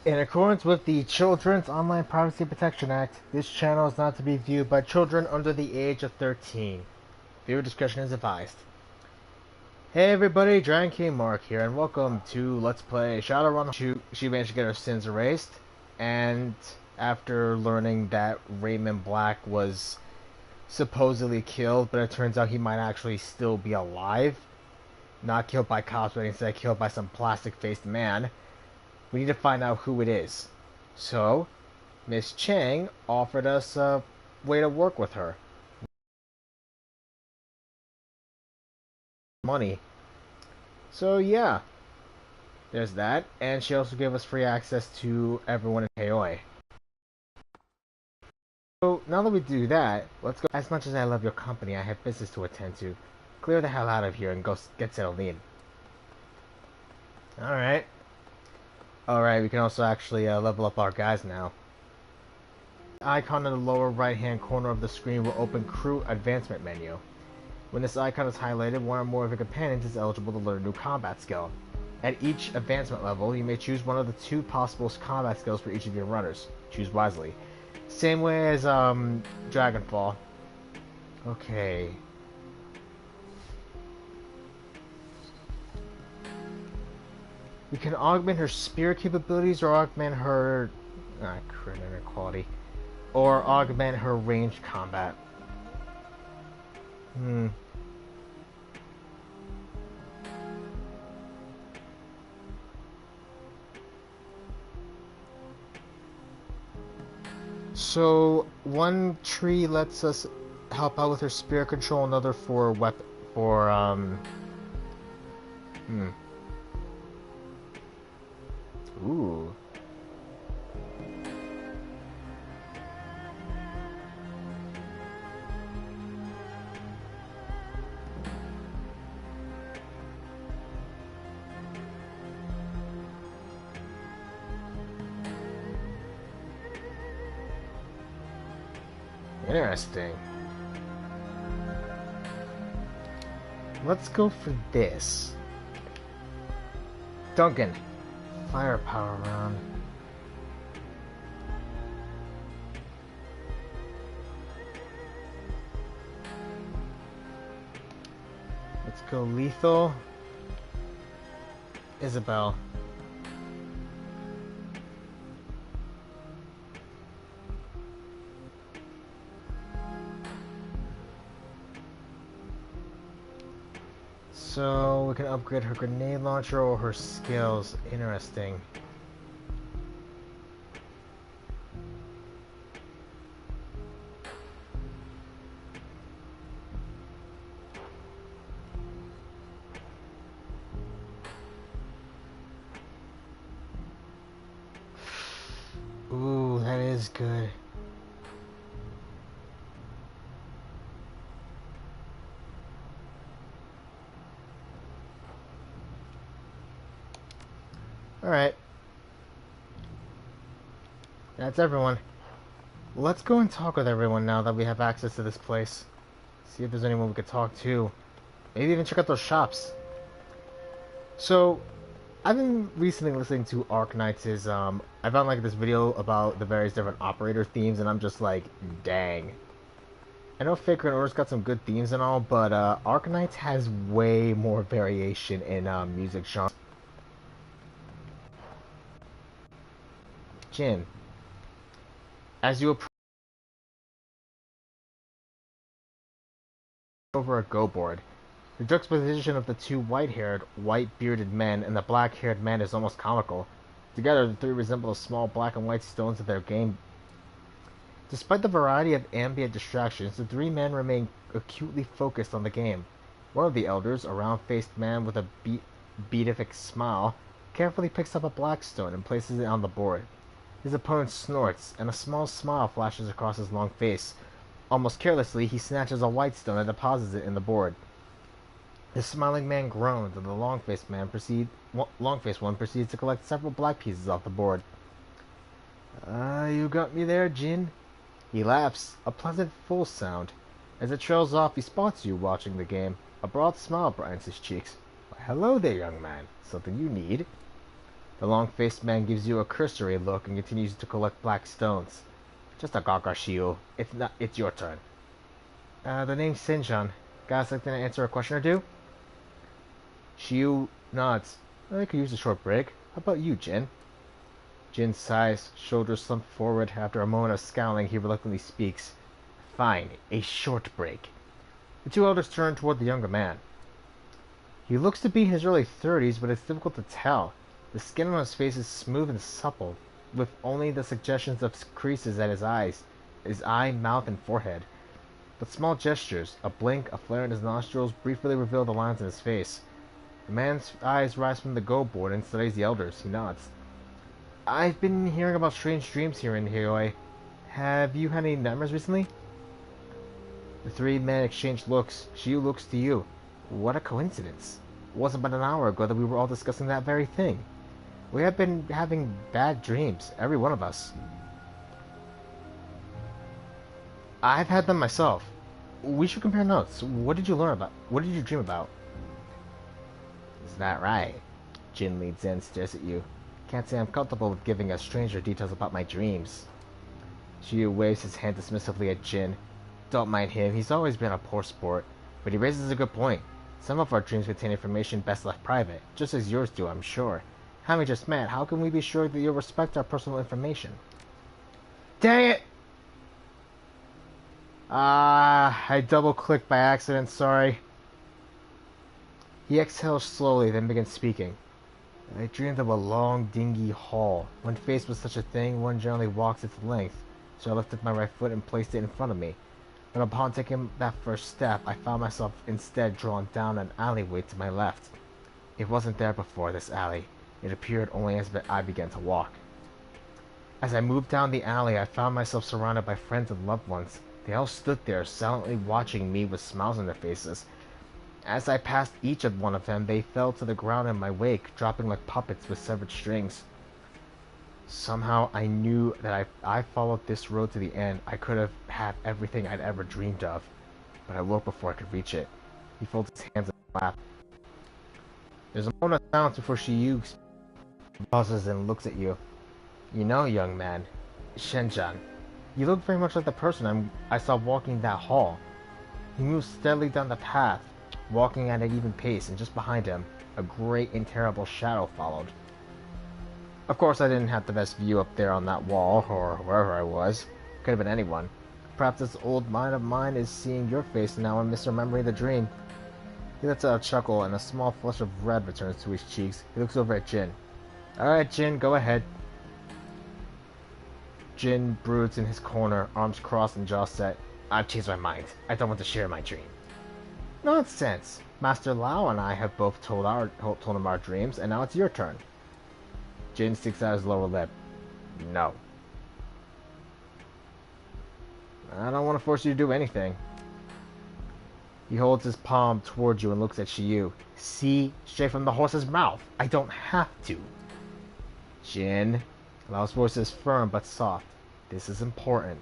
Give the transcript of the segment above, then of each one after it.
In accordance with the Children's Online Privacy Protection Act, this channel is not to be viewed by children under the age of 13. Viewer discretion is advised. Hey everybody, Dragon King Mark here, and welcome to Let's Play Shadowrun. She managed to get her sins erased, and after learning that Raymond Black was supposedly killed, but it turns out he might actually still be alive, not killed by cops, but instead killed by some plastic-faced man, we need to find out who it is. So, Miss Chang offered us a way to work with her. Money. So yeah, there's that, and she also gave us free access to everyone in Heoi. So now that we do that, let's go. As much as I love your company, I have business to attend to. Clear the hell out of here and go get settled in. Alright. Alright, we can also actually level up our guys now. The icon in the lower right hand corner of the screen will open Crew Advancement menu. When this icon is highlighted, one or more of your companions is eligible to learn a new combat skill. At each advancement level, you may choose one of the two possible combat skills for each of your runners. Choose wisely. Same way as Dragonfall. Okay. We can augment her spear capabilities or augment her crit inequality. Or augment her ranged combat. So one tree lets us help out with her spear control, another for Ooh. Interesting. Let's go for this. Duncan. Firepower round. Let's go lethal. Isabel. So we can upgrade her grenade launcher or her skills. Interesting. Ooh, that is good. Alright. That's everyone. Let's go and talk with everyone now that we have access to this place. See if there's anyone we could talk to. Maybe even check out those shops. So, I've been recently listening to Arknight's, I found like this video about the various different operator themes, and I'm just like, dang. I know Faker and Order's got some good themes and all, but Arknight has way more variation in music genre. Jin, as you approach over a go board, the juxtaposition of the two white-haired, white-bearded men and the black-haired man is almost comical. Together, the three resemble the small black and white stones of their game. Despite the variety of ambient distractions, the three men remain acutely focused on the game. One of the elders, a round-faced man with a beatific smile, carefully picks up a black stone and places it on the board. His opponent snorts, and a small smile flashes across his long face. Almost carelessly, he snatches a white stone and deposits it in the board. The smiling man groans, and the long-faced one proceeds to collect several black pieces off the board. You got me there, Jin. He laughs, a pleasant, full sound. As it trails off, he spots you watching the game. A broad smile brightens his cheeks. Why, hello there, young man. Something you need? The long-faced man gives you a cursory look and continues to collect black stones. Just a gaga, Shiu. It's your turn. The name's Sinjan. Guys, something to answer a question or two? Shiu nods. I could use a short break. How about you, Jin? Jin sighs, shoulders slumped forward. After a moment of scowling, he reluctantly speaks. Fine, a short break. The two elders turn toward the younger man. He looks to be in his early 30s, but it's difficult to tell. The skin on his face is smooth and supple, with only the suggestions of creases at his eye, mouth, and forehead. But small gestures, a blink, a flare in his nostrils, briefly reveal the lines in his face. The man's eyes rise from the go board and studies the elders. He nods. I've been hearing about strange dreams here in Heoi. Have you had any nightmares recently? The three men exchange looks. Shiu looks to you. What a coincidence. It wasn't but an hour ago that we were all discussing that very thing. We have been having bad dreams, every one of us. I've had them myself. We should compare notes. What did you learn about? What did you dream about? Is that right? Jin leans in, stares at you. Can't say I'm comfortable with giving a stranger details about my dreams. Shiu waves his hand dismissively at Jin. Don't mind him, he's always been a poor sport. But he raises a good point. Some of our dreams contain information best left private, just as yours do, I'm sure. Having just met, how can we be sure that you'll respect our personal information? Dang it! I double-clicked by accident, sorry. He exhales slowly, then begins speaking. I dreamed of a long, dingy hall. When faced with such a thing, one generally walks its length, so I lifted my right foot and placed it in front of me. But upon taking that first step, I found myself instead drawn down an alleyway to my left. It wasn't there before, this alley. It appeared only as I began to walk. As I moved down the alley, I found myself surrounded by friends and loved ones. They all stood there, silently watching me with smiles on their faces. As I passed each of one of them, they fell to the ground in my wake, dropping like puppets with severed strings. Somehow I knew that if I followed this road to the end, I could have had everything I'd ever dreamed of. But I woke before I could reach it. He folds his hands in his lap. There's a moment of silence before Shiyu pauses and looks at you. You know, young man, Shenjan, you look very much like the person I saw walking that hall. He moved steadily down the path, walking at an even pace, and just behind him, a great and terrible shadow followed. Of course, I didn't have the best view up there on that wall, or wherever I was. Could have been anyone. Perhaps this old mind of mine is seeing your face now and misremembering the dream. He lets out a chuckle, and a small flush of red returns to his cheeks. He looks over at Jin. Alright, Jin, go ahead. Jin broods in his corner, arms crossed and jaw set. I've changed my mind. I don't want to share my dream. Nonsense. Master Lao and I have both told him our dreams, and now it's your turn. Jin sticks out his lower lip. No. I don't want to force you to do anything. He holds his palm towards you and looks at Shiyu. See? Straight from the horse's mouth. I don't have to. Jin. Lao's voice is firm but soft. This is important.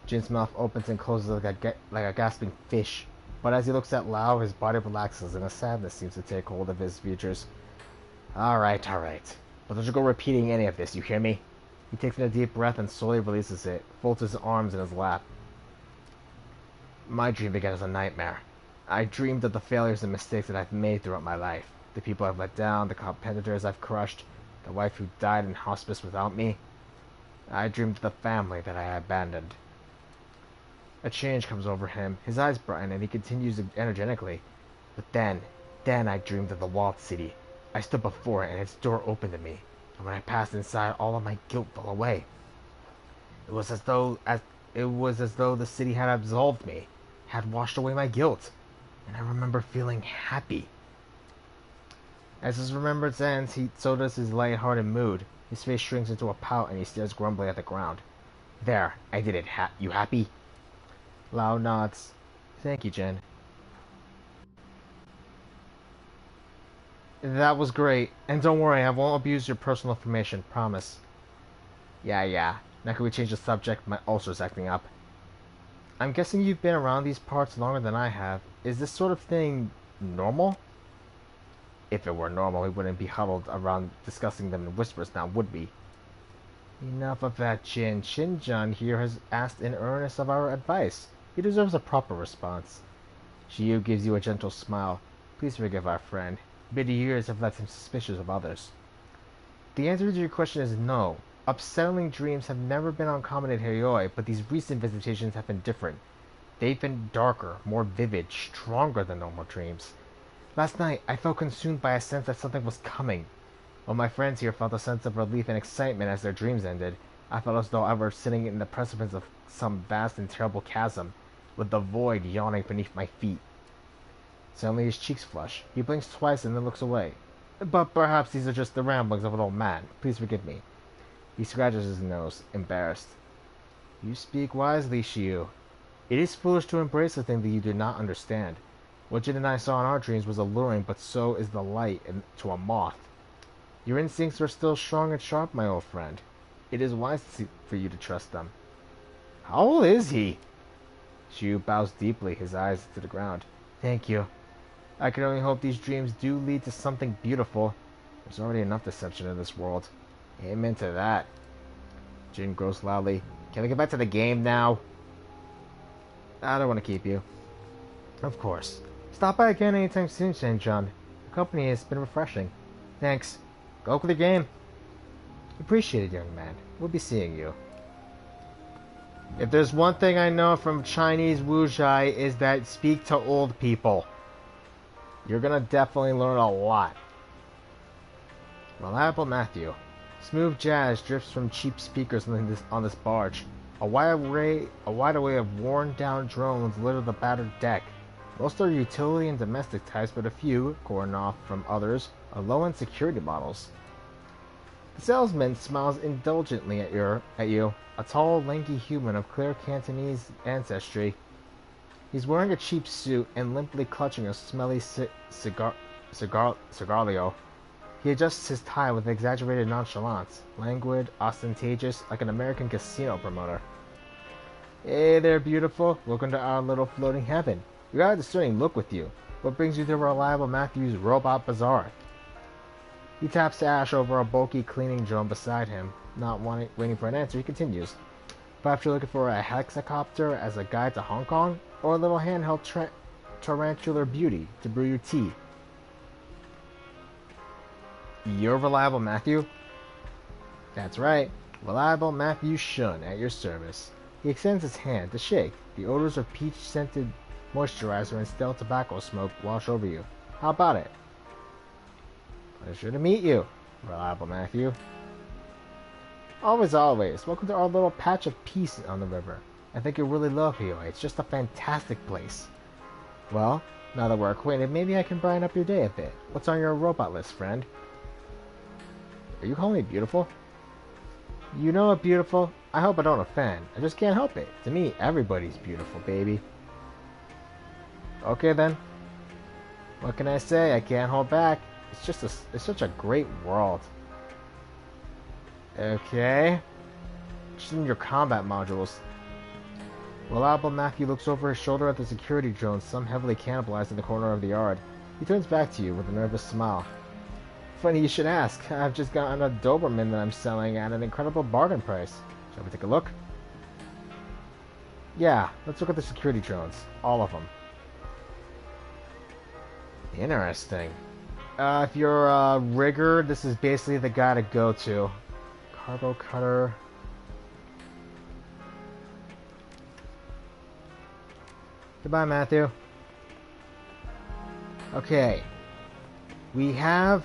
Jin's mouth opens and closes like a gasping fish. But as he looks at Lao, his body relaxes and a sadness seems to take hold of his features. Alright. But don't you go repeating any of this, you hear me? He takes in a deep breath and slowly releases it, folds his arms in his lap. My dream began as a nightmare. I dreamed of the failures and mistakes that I've made throughout my life. The people I've let down, the competitors I've crushed, the wife who died in hospice without me. I dreamed of the family that I abandoned. A change comes over him. His eyes brighten and he continues energetically. But then I dreamed of the walled city. I stood before it and its door opened to me. And when I passed inside, all of my guilt fell away. It was as though the city had absolved me, had washed away my guilt. And I remember feeling happy. As his remembrance ends, so does his light-hearted mood. His face shrinks into a pout and he stares grumbly at the ground. There, I did it. You happy? Lao nods. Thank you, Jin. That was great. And don't worry, I won't abuse your personal information, promise. Yeah. Now can we change the subject? My ulcer's acting up. I'm guessing you've been around these parts longer than I have. Is this sort of thing normal? If it were normal, we wouldn't be huddled around discussing them in whispers now, would we? Enough of that, Jin. Shinjan here has asked in earnest of our advice. He deserves a proper response. Shiyu gives you a gentle smile. Please forgive our friend. Bitter years have left him suspicious of others. The answer to your question is no. Upsetting dreams have never been uncommon at Heoi, but these recent visitations have been different. They've been darker, more vivid, stronger than normal dreams. Last night, I felt consumed by a sense that something was coming. While my friends here felt a sense of relief and excitement as their dreams ended, I felt as though I were sitting in the precipice of some vast and terrible chasm, with the void yawning beneath my feet. Suddenly his cheeks flush. He blinks twice and then looks away. But perhaps these are just the ramblings of an old man. Please forgive me. He scratches his nose, embarrassed. You speak wisely, Shiyu. It is foolish to embrace a thing that you do not understand. What Jin and I saw in our dreams was alluring, but so is the light to a moth. Your instincts are still strong and sharp, my old friend. It is wise for you to trust them. How old is he? Shiyu bows deeply, his eyes to the ground. Thank you. I can only hope these dreams do lead to something beautiful. There's already enough deception in this world. Amen to that. Jin grows loudly. Can we get back to the game now? I don't want to keep you. Of course. Stop by again anytime soon, Shinjan. The company has been refreshing. Thanks. Go with the game. Appreciate it, young man. We'll be seeing you. If there's one thing I know from Chinese wuxia is that speak to old people. You're gonna definitely learn a lot. Reliable Matthew. Smooth jazz drifts from cheap speakers on this barge. A wide array of worn-down drones litter the battered deck. Most are utility and domestic types, but a few, cordoned off from others, are low-end security models. The salesman smiles indulgently at you, a tall, lanky human of clear Cantonese ancestry. He's wearing a cheap suit and limply clutching a smelly cigarillo. He adjusts his tie with exaggerated nonchalance, languid, ostentatious, like an American casino promoter. Hey there, beautiful. Welcome to our little floating heaven. You got a discerning look with you. What brings you to Reliable Matthew's Robot Bazaar? He taps Ash over a bulky cleaning drone beside him. Not waiting for an answer, he continues. Perhaps you're looking for a hexacopter as a guide to Hong Kong? Or a little handheld tarantular beauty to brew your tea? You're Reliable Matthew? That's right. Reliable Matthew Shun at your service. He extends his hand to shake. The odors of peach-scented moisturizer and stale tobacco smoke wash over you. How about it? Pleasure to meet you, Reliable Matthew. Always, always. Welcome to our little patch of peace on the river. I think you'll really love Heoi. It's just a fantastic place. Well, now that we're acquainted, maybe I can brighten up your day a bit. What's on your robot list, friend? Are you calling me beautiful? You know it, beautiful. I hope I don't offend. I just can't help it. To me, everybody's beautiful, baby. Okay then. What can I say? I can't hold back. It's such a great world. Okay. Just in your combat modules. Reliable Matthew looks over his shoulder at the security drones, some heavily cannibalized in the corner of the yard. He turns back to you with a nervous smile. Funny you should ask. I've just gotten a Doberman that I'm selling at an incredible bargain price. Shall we take a look? Yeah, let's look at the security drones. All of them. Interesting. If you're a rigger, this is basically the guy to go to. Cargo cutter. Goodbye, Matthew. Okay. We have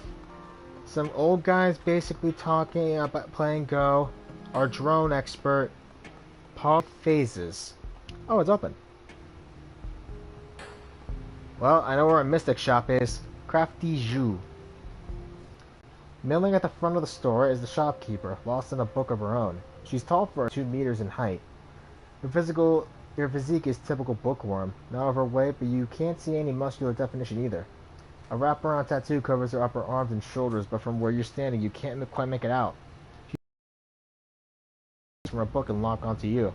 some old guys basically talking about playing Go. Our drone expert. Paul Phases. Oh, it's open. Well, I know where a Mystic Shop is. Crafty Zhu. Milling at the front of the store is the shopkeeper, lost in a book of her own. She's tall for 2 meters in height. Her physique is typical bookworm, not overweight, but you can't see any muscular definition either. A wraparound tattoo covers her upper arms and shoulders, but from where you're standing, you can't quite make it out. She's from a book and lock onto you.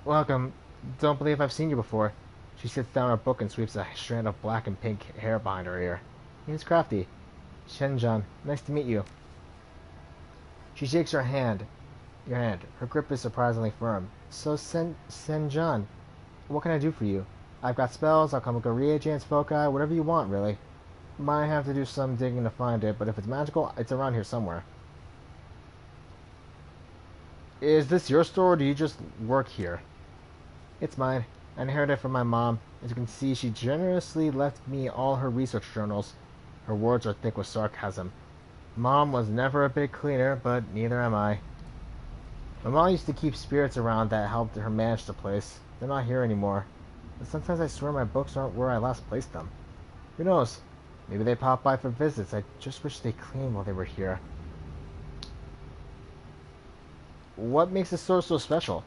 Welcome. Don't believe I've seen you before. She sits down her book and sweeps a strand of black and pink hair behind her ear. He's crafty. Shenjan, nice to meet you. She shakes your hand. Her grip is surprisingly firm. So, Senjan, what can I do for you? I've got spells, alchemical reagents, foci, whatever you want, really. Might have to do some digging to find it, but if it's magical, it's around here somewhere. Is this your store, or do you just work here? It's mine. I inherited it from my mom. As you can see, she generously left me all her research journals. Her words are thick with sarcasm. Mom was never a big cleaner, but neither am I. My mom used to keep spirits around that helped her manage the place. They're not here anymore. But sometimes I swear my books aren't where I last placed them. Who knows? Maybe they pop by for visits. I just wish they cleaned while they were here. What makes this store so special?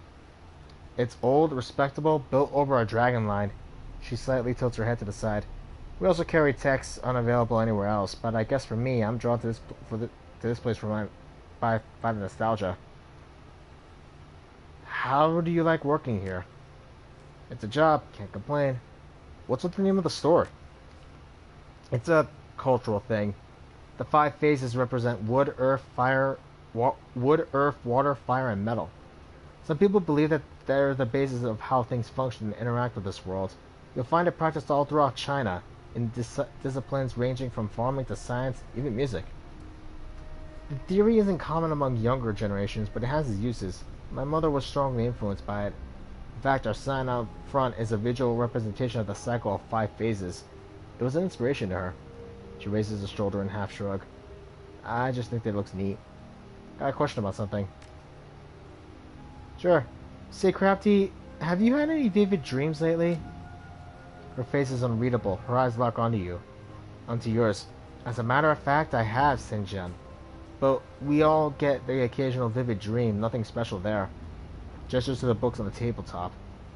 It's old, respectable, built over a dragon line. She slightly tilts her head to the side. We also carry texts unavailable anywhere else, but I guess for me, I'm drawn to this place by the nostalgia. How do you like working here? It's a job, can't complain. What's with the name of the store? It's a cultural thing. The 5 phases represent wood, earth, water, fire, and metal. Some people believe that they're the basis of how things function and interact with this world. You'll find it practiced all throughout China, in disciplines ranging from farming to science, even music. The theory isn't common among younger generations, but it has its uses. My mother was strongly influenced by it. In fact, our sign out front is a visual representation of the cycle of 5 phases. It was an inspiration to her. She raises a shoulder and half shrug. I just think that it looks neat. Got a question about something. Sure. Say, Crafty, have you had any vivid dreams lately? Her face is unreadable. Her eyes lock onto yours. As a matter of fact, I have, Sinjan. But we all get the occasional vivid dream. Nothing special there. Gestures to the books on the tabletop.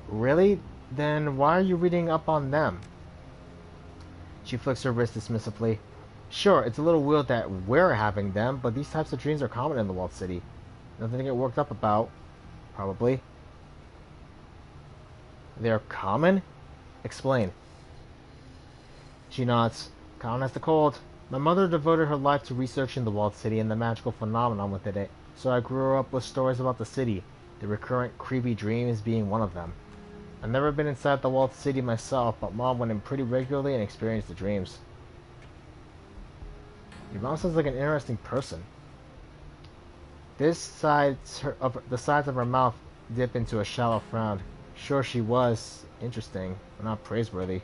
Really? Then why are you reading up on them? She flicks her wrist dismissively. Sure, it's a little weird that we're having them, but these types of dreams are common in the walled city. Nothing to get worked up about. Probably. They're common? Explain. She nods. Common as the cold. My mother devoted her life to researching the walled city and the magical phenomenon within it, so I grew up with stories about the city, the recurrent creepy dreams being one of them. I've never been inside the walled city myself, but Mom went in pretty regularly and experienced the dreams. Your mom sounds like an interesting person. The sides of her mouth dip into a shallow frown. Sure, she was interesting, but not praiseworthy.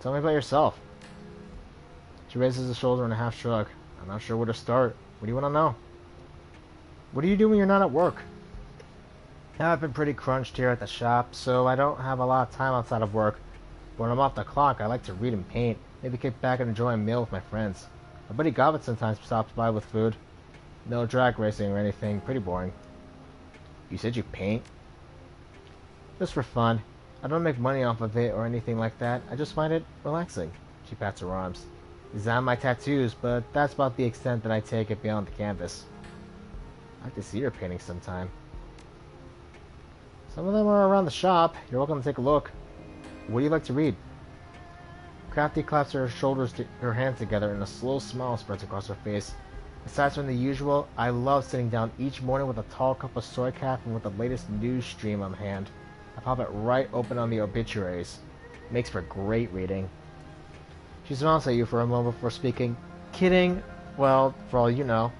Tell me about yourself. She raises a shoulder in a half shrug. I'm not sure where to start. What do you want to know? What do you do when you're not at work? Now, I've been pretty crunched here at the shop, so I don't have a lot of time outside of work. But when I'm off the clock, I like to read and paint. Maybe kick back and enjoy a meal with my friends. My buddy Gobbett sometimes stops by with food. No drag racing or anything. Pretty boring. You said you paint? Just for fun. I don't make money off of it or anything like that. I just find it relaxing. She pats her arms. Design my tattoos, but that's about the extent that I take it beyond the canvas. I'd like to see your paintings sometime. Some of them are around the shop. You're welcome to take a look. What do you like to read? Crafty claps her hands together, and a slow smile spreads across her face. Aside from the usual, I love sitting down each morning with a tall cup of soy cap and with the latest news stream on hand. I pop it right open on the obituaries. Makes for great reading. She smiles at you for a moment before speaking. Kidding. Well, for all you know.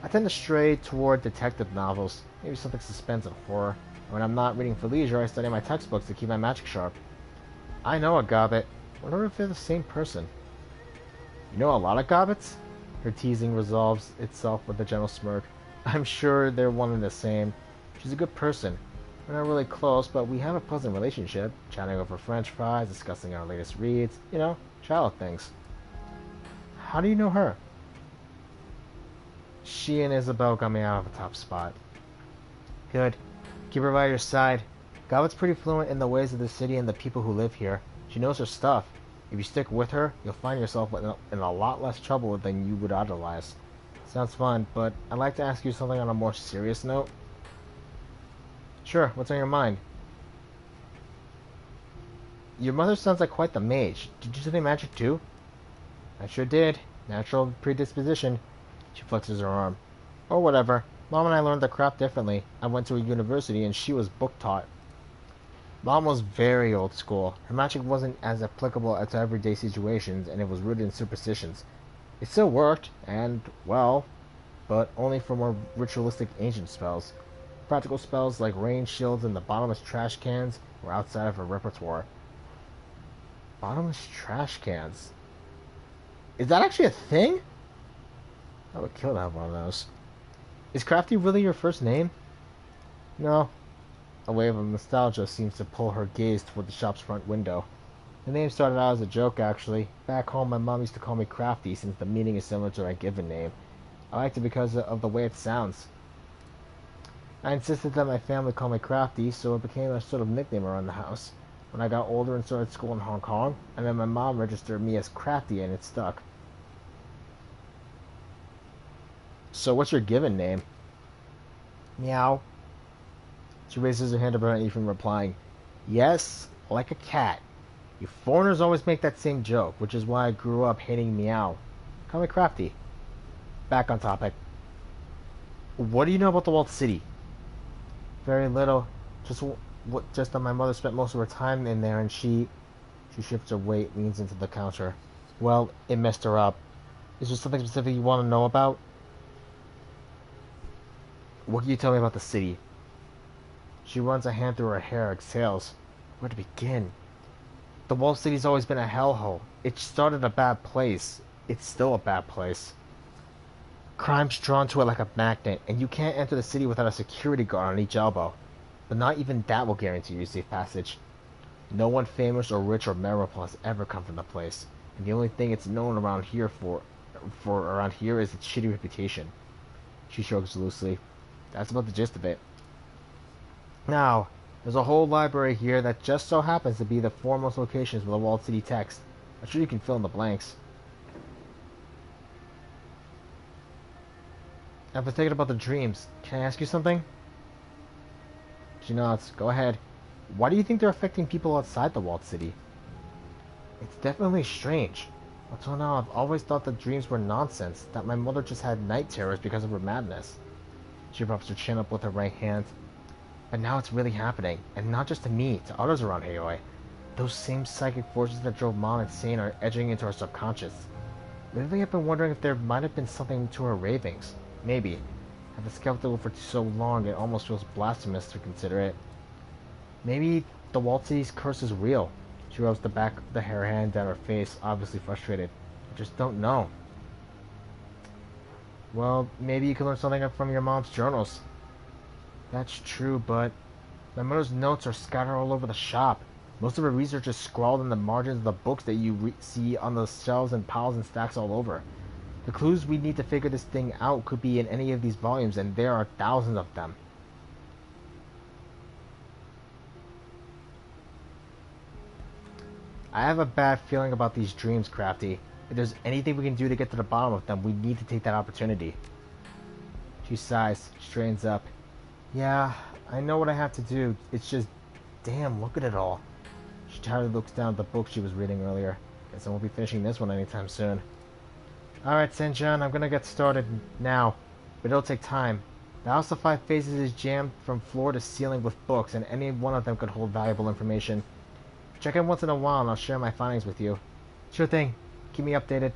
I tend to stray toward detective novels. Maybe something suspense and horror. When I'm not reading for leisure, I study my textbooks to keep my magic sharp. I know a Gobbet. I wonder if they're the same person. You know a lot of Gobbets? Her teasing resolves itself with a gentle smirk. I'm sure they're one and the same. She's a good person. We're not really close, but we have a pleasant relationship, chatting over french fries, discussing our latest reads, you know, child things. How do you know her? She and Isabel got me out of a top spot. Good. Keep her by your side. Gobbet's pretty fluent in the ways of the city and the people who live here. She knows her stuff. If you stick with her, you'll find yourself in a lot less trouble than you would otherwise. Sounds fun, but I'd like to ask you something on a more serious note. Sure, what's on your mind? Your mother sounds like quite the mage. Did you study magic too? I sure did. Natural predisposition. She flexes her arm. Or whatever. Mom and I learned the craft differently. I went to a university and she was book taught. Mom was very old school. Her magic wasn't as applicable to everyday situations, and it was rooted in superstitions. It still worked, and, well, but only for more ritualistic ancient spells. Practical spells like rain shields and the bottomless trash cans were outside of her repertoire. Bottomless trash cans? Is that actually a thing? I would kill to have one of those. Is Crafty really your first name? No. A wave of nostalgia seems to pull her gaze toward the shop's front window. The name started out as a joke, actually. Back home, my mom used to call me Crafty since the meaning is similar to my given name. I liked it because of the way it sounds. I insisted that my family call me Crafty, so it became a sort of nickname around the house. When I got older and started school in Hong Kong, and then my mom registered me as Crafty and it stuck. So what's your given name? Meow. She raises her hand to prevent you from replying. Yes, like a cat. You foreigners always make that same joke, which is why I grew up hating meow. Call me Crafty. Back on topic. What do you know about the walled city? Very little. Just that my mother spent most of her time in there and she shifts her weight, leans into the counter. Well, it messed her up. Is there something specific you want to know about? What can you tell me about the city? She runs a hand through her hair, exhales. Where to begin? The walled city's always been a hellhole. It started a bad place. It's still a bad place. Crime's drawn to it like a magnet, and you can't enter the city without a security guard on each elbow. But not even that will guarantee you safe passage. No one famous or rich or memorable has ever come from the place, and the only thing it's known around here for around here is its shitty reputation. She shrugs loosely. That's about the gist of it. Now, there's a whole library here that just so happens to be the foremost locations with the walled city text. I'm sure you can fill in the blanks. I've been thinking about the dreams. Can I ask you something? She nods. Go ahead. Why do you think they're affecting people outside the walled city? It's definitely strange. Until now, I've always thought that dreams were nonsense, that my mother just had night terrors because of her madness. She props her chin up with her right hand. But now it's really happening, and not just to me, to others around Heoi. Those same psychic forces that drove Mom insane are edging into her subconscious. Lately I've been wondering if there might have been something to her ravings. Maybe. I've been skeptical for so long it almost feels blasphemous to consider it. Maybe the walled city's curse is real. She rubs the back of the hair hand down her face, obviously frustrated. I just don't know. Well, maybe you can learn something from your mom's journals. That's true, but my mother's notes are scattered all over the shop. Most of her research is scrawled in the margins of the books that you see on the shelves and piles and stacks all over. The clues we need to figure this thing out could be in any of these volumes, and there are thousands of them. I have a bad feeling about these dreams, Crafty. If there's anything we can do to get to the bottom of them, we need to take that opportunity. She sighs, straightens up. Yeah, I know what I have to do. It's just, damn, look at it all. She tiredly looks down at the book she was reading earlier. Guess I won't be finishing this one anytime soon. Alright, Senjan, I'm gonna get started now, but it'll take time. The House of Five Faces is jammed from floor to ceiling with books, and any one of them could hold valuable information. Check in once in a while and I'll share my findings with you. Sure thing. Keep me updated.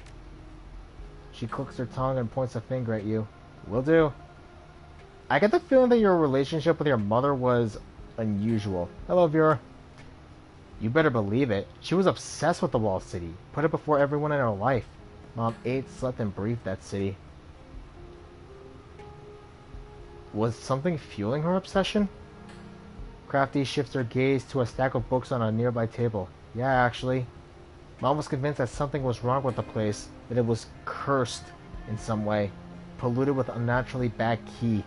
She clicks her tongue and points a finger at you. Will do. I get the feeling that your relationship with your mother was unusual. Hello, Vera. You better believe it. She was obsessed with the walled city. Put it before everyone in her life. Mom ate, slept, and breathed that city. Was something fueling her obsession? Crafty shifts her gaze to a stack of books on a nearby table. Yeah, actually. Mom was convinced that something was wrong with the place, that it was cursed in some way, polluted with unnaturally bad qi.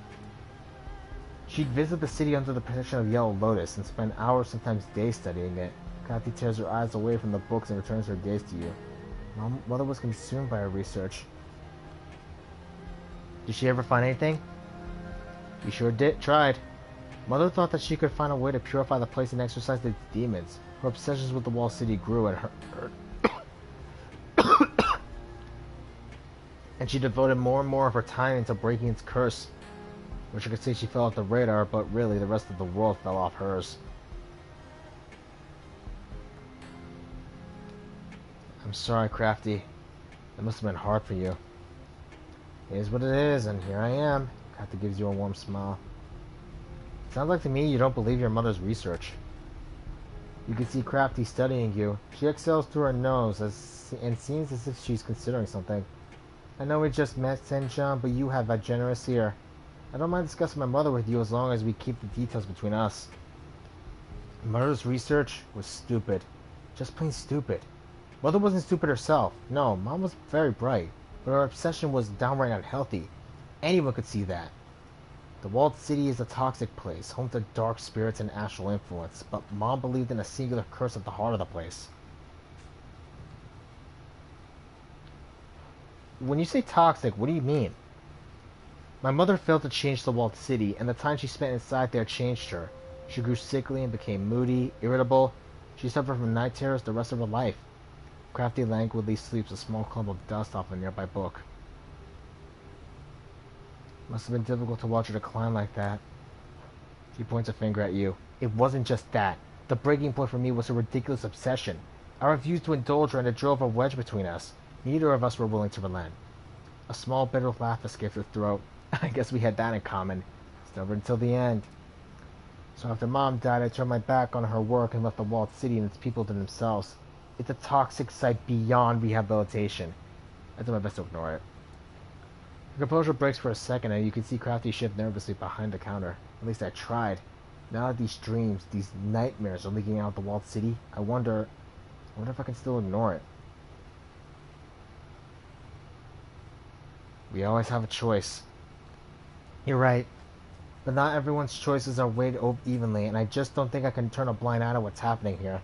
She'd visit the city under the protection of Yellow Lotus and spend hours, sometimes days, studying it. Crafty tears her eyes away from the books and returns her gaze to you. Mother was consumed by her research. Did she ever find anything? We sure tried. Mother thought that she could find a way to purify the place and exorcise its demons. Her obsessions with the walled city grew, and and she devoted more and more of her time into breaking its curse. Which I could say she fell off the radar, but really the rest of the world fell off hers. I'm sorry, Crafty. That must have been hard for you. It is what it is, and here I am. Crafty gives you a warm smile. Sounds like to me you don't believe your mother's research. You can see Crafty studying you. She exhales through her nose and seems as if she's considering something. I know we just met, Senjan, but you have a generous ear. I don't mind discussing my mother with you as long as we keep the details between us. Mother's research was stupid. Just plain stupid. Mother wasn't stupid herself. No, Mom was very bright. But her obsession was downright unhealthy. Anyone could see that. The walled city is a toxic place, home to dark spirits and astral influence, but Mom believed in a singular curse at the heart of the place. When you say toxic, what do you mean? My mother failed to change the walled city, and the time she spent inside there changed her. She grew sickly and became moody, irritable. She suffered from night terrors the rest of her life. Crafty languidly sweeps a small clump of dust off a nearby book. Must have been difficult to watch her decline like that. She points a finger at you. It wasn't just that. The breaking point for me was her ridiculous obsession. I refused to indulge her, and it drove a wedge between us. Neither of us were willing to relent. A small bitter laugh escaped her throat. I guess we had that in common. Stubborn until the end. So after Mom died, I turned my back on her work and left the walled city and its people to themselves. It's a toxic site beyond rehabilitation. I did my best to ignore it. Her composure breaks for a second, and you can see Crafty shift nervously behind the counter. At least I tried. Now that these dreams, these nightmares are leaking out of the walled city, I wonder if I can still ignore it. We always have a choice. You're right. But not everyone's choices are weighed evenly, and I just don't think I can turn a blind eye to what's happening here.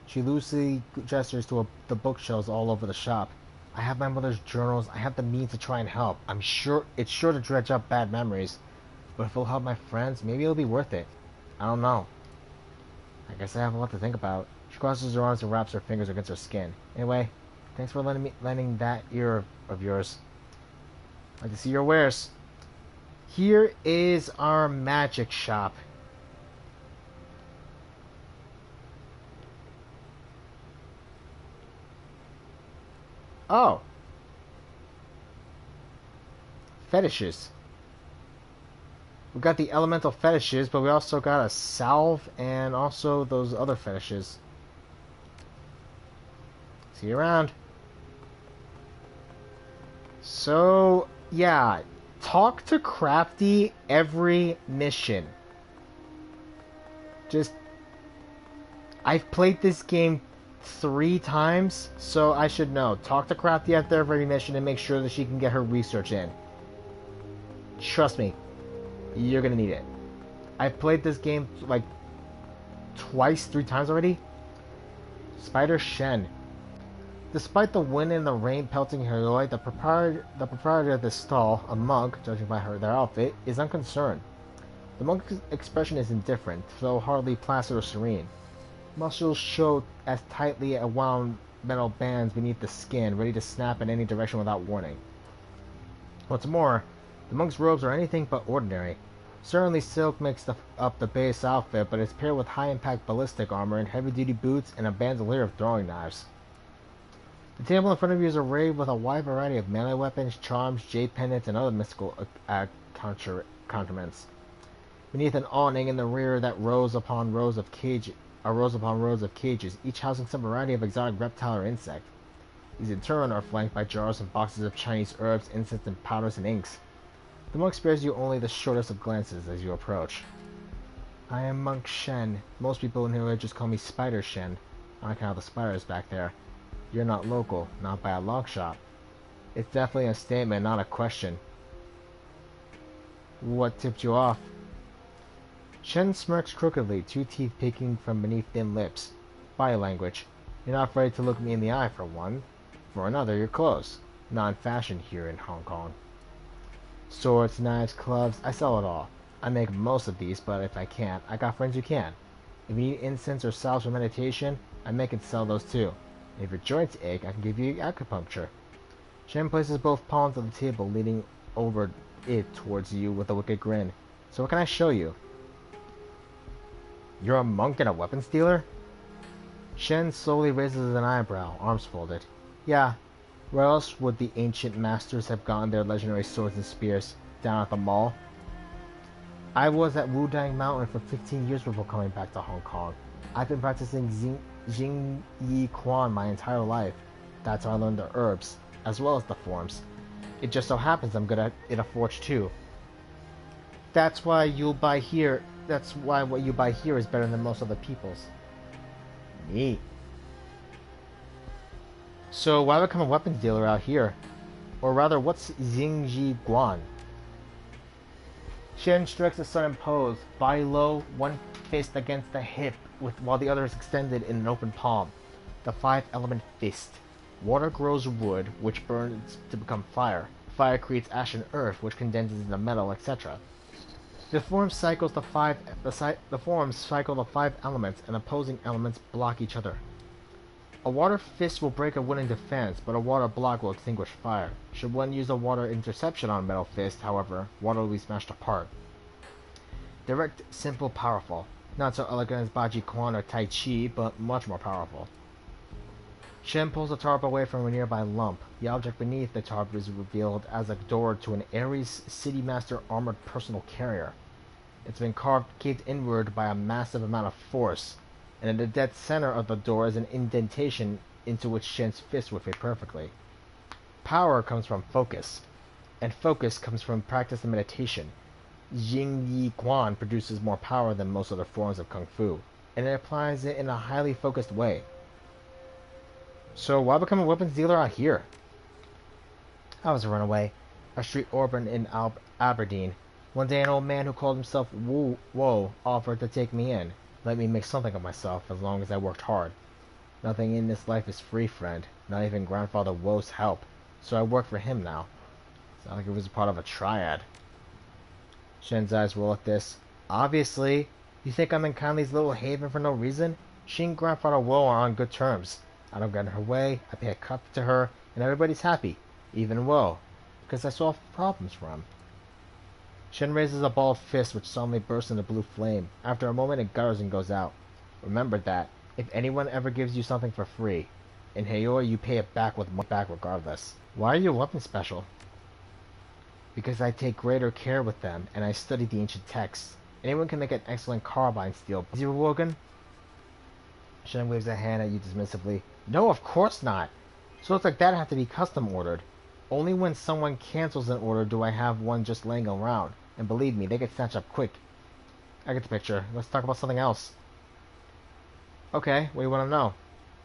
She loosely gestures to the bookshelves all over the shop. I have my mother's journals. I have the means to try and help. I'm sure it's sure to dredge up bad memories. But if it'll help my friends, maybe it'll be worth it. I don't know. I guess I have a lot to think about. She crosses her arms and wraps her fingers against her skin. Anyway, thanks for lending that ear of yours. I'd like to see your wares. Here is our magic shop. Oh. Fetishes. We got the elemental fetishes, but we also got a salve and also those other fetishes. See you around. So, yeah. Talk to Crafty every mission. I've played this game 3 times, so I should know. Talk to Crafty after every mission and make sure that she can get her research in. Trust me, you're gonna need it. I've played this game like twice, 3 times already. Spider Shen. Despite the wind and the rain pelting Heoi, the proprietor of this stall, a monk, judging by their outfit, is unconcerned. The monk's expression is indifferent, though hardly placid or serene. Muscles show as tightly wound metal bands beneath the skin, ready to snap in any direction without warning. What's more, the monk's robes are anything but ordinary. Certainly silk makes up the base outfit, but it's paired with high-impact ballistic armor and heavy-duty boots and a bandolier of throwing knives. The table in front of you is arrayed with a wide variety of melee weapons, charms, jade pendants, and other mystical accoutrements. Beneath an awning in the rear that rows upon rows of cages, each housing some variety of exotic reptile or insect. These in turn are flanked by jars and boxes of Chinese herbs, incense, and powders and inks. The monk spares you only the shortest of glances as you approach. I am Monk Shen. Most people in here just call me Spider Shen. I can have the spiders back there. You're not local, not by a long shot. It's definitely a statement, not a question. What tipped you off? Shen smirks crookedly, 2 teeth peeking from beneath thin lips. Body language. You're not afraid to look me in the eye, for one. For another, you're close. Not in fashion here in Hong Kong. Swords, knives, clubs, I sell it all. I make most of these, but if I can't, I got friends who can. If you need incense or salves for meditation, I make and sell those too. And if your joints ache, I can give you acupuncture. Shen places both palms on the table, leaning over it towards you with a wicked grin. So what can I show you? You're a monk and a weapons dealer? Shen slowly raises an eyebrow, arms folded. Yeah, where else would the ancient masters have gotten their legendary swords and spears? Down at the mall? I was at Wudang Mountain for 15 years before coming back to Hong Kong. I've been practicing Jing Yi Quan my entire life. That's how I learned the herbs, as well as the forms. It just so happens I'm good at a forge too. That's why you'll buy here. That's why what you buy here is better than most other people's. Neat. So why become a weapons dealer out here? Or rather, what's Jingji Guan? Shen strikes a sudden pose, body low, one fist against the hip, while the other is extended in an open palm. The 5-element fist. Water grows wood, which burns to become fire. Fire creates ash and earth, which condenses into metal, etc. The forms cycle the 5 elements, and opposing elements block each other. A water fist will break a wooden defense, but a water block will extinguish fire. Should one use a water interception on a metal fist, however, water will be smashed apart. Direct, simple, powerful. Not so elegant as Baji Quan or Tai Chi, but much more powerful. Shen pulls the tarp away from a nearby lump. The object beneath the tarp is revealed as a door to an Ares City Master armored personal carrier. It's been caved inward by a massive amount of force, and in the dead center of the door is an indentation into which Shen's fist would fit perfectly. Power comes from focus, and focus comes from practice and meditation. Jing Yi Quan produces more power than most other forms of Kung Fu, and it applies it in a highly focused way. So why become a weapons dealer out here? I was a runaway, a street orphan in Aberdeen. One day an old man who called himself Wo offered to take me in, let me make something of myself as long as I worked hard. Nothing in this life is free, friend, not even Grandfather Wo's help, so I work for him now. It's not like it was a part of a triad. Shen's eyes roll at this. Obviously, you think I'm in Conley's little haven for no reason? She and Grandfather Wo are on good terms. I don't get in her way, I pay a cut to her, and everybody's happy, even Wo, because I solve problems for him. Shen raises a balled fist which suddenly bursts into blue flame. After a moment it gutters and goes out. Remember that, if anyone ever gives you something for free, in Heoi you pay it back with money back regardless. Why are your weapons special? Because I take greater care with them, and I study the ancient texts. Anyone can make an excellent carbine steel. Is you Wogan? Shen waves a hand at you dismissively. No, of course not. So it's like that'd have to be custom ordered. Only when someone cancels an order do I have one just laying around. And believe me, they get snatched up quick. I get the picture. Let's talk about something else. Okay, what do you want to know?